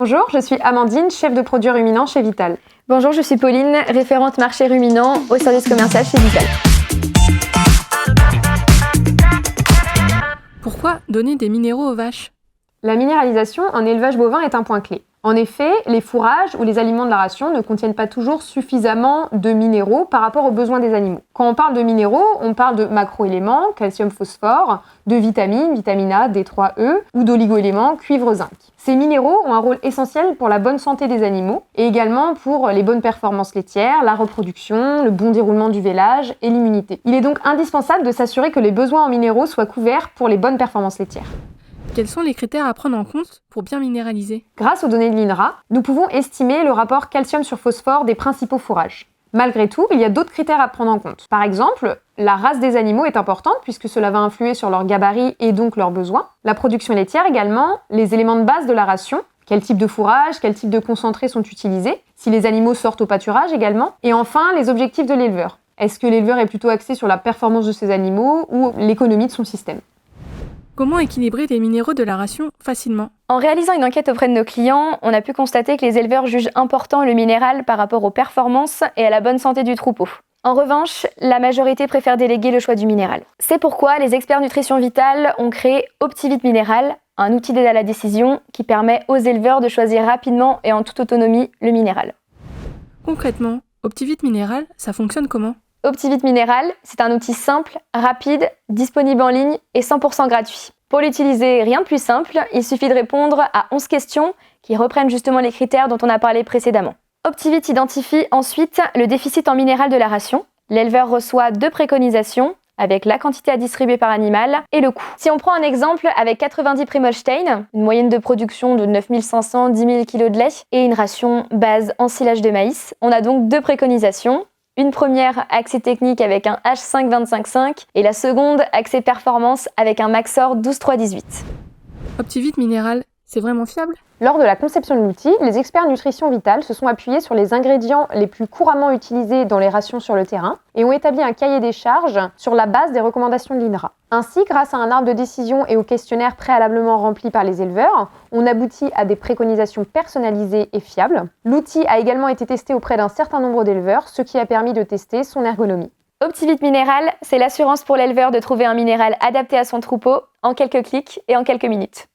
Bonjour, je suis Amandine, chef de produits ruminants chez Vital. Bonjour, je suis Pauline, référente marché ruminant au service commercial chez Vital. Pourquoi donner des minéraux aux vaches ? La minéralisation en élevage bovin est un point clé. En effet, les fourrages ou les aliments de la ration ne contiennent pas toujours suffisamment de minéraux par rapport aux besoins des animaux. Quand on parle de minéraux, on parle de macroéléments, calcium, phosphore, de vitamines, vitamine A, D3E, ou d'oligoéléments, cuivre, zinc. Ces minéraux ont un rôle essentiel pour la bonne santé des animaux et également pour les bonnes performances laitières, la reproduction, le bon déroulement du vélage et l'immunité. Il est donc indispensable de s'assurer que les besoins en minéraux soient couverts pour les bonnes performances laitières. Quels sont les critères à prendre en compte pour bien minéraliser ? Grâce aux données de l'INRA, nous pouvons estimer le rapport calcium sur phosphore des principaux fourrages. Malgré tout, il y a d'autres critères à prendre en compte. Par exemple, la race des animaux est importante puisque cela va influer sur leur gabarit et donc leurs besoins. La production laitière également, les éléments de base de la ration, quel type de fourrage, quel type de concentré sont utilisés, si les animaux sortent au pâturage également, et enfin les objectifs de l'éleveur. Est-ce que l'éleveur est plutôt axé sur la performance de ses animaux ou l'économie de son système ? Comment équilibrer les minéraux de la ration facilement ? En réalisant une enquête auprès de nos clients, on a pu constater que les éleveurs jugent important le minéral par rapport aux performances et à la bonne santé du troupeau. En revanche, la majorité préfère déléguer le choix du minéral. C'est pourquoi les experts nutrition vitale ont créé Optivit Minéral, un outil d'aide à la décision qui permet aux éleveurs de choisir rapidement et en toute autonomie le minéral. Concrètement, Optivit Minéral, ça fonctionne comment ? Optivit Minéral, c'est un outil simple, rapide, disponible en ligne et 100% gratuit. Pour l'utiliser, rien de plus simple, il suffit de répondre à 11 questions qui reprennent justement les critères dont on a parlé précédemment. Optivit identifie ensuite le déficit en minéral de la ration. L'éleveur reçoit 2 préconisations avec la quantité à distribuer par animal et le coût. Si on prend un exemple avec 90 Primolstein, une moyenne de production de 9500 10 000 kg de lait et une ration base en silage de maïs, on a donc 2 préconisations. Une première accès technique avec un H5 25.5 et la seconde accès performance avec un Maxor 12.3.18. Optivit Minéral, c'est vraiment fiable ? Lors de la conception de l'outil, les experts nutrition vitale se sont appuyés sur les ingrédients les plus couramment utilisés dans les rations sur le terrain et ont établi un cahier des charges sur la base des recommandations de l'INRA. Ainsi, grâce à un arbre de décision et aux questionnaires préalablement remplis par les éleveurs, on aboutit à des préconisations personnalisées et fiables. L'outil a également été testé auprès d'un certain nombre d'éleveurs, ce qui a permis de tester son ergonomie. Optivit Minéral, c'est l'assurance pour l'éleveur de trouver un minéral adapté à son troupeau en quelques clics et en quelques minutes.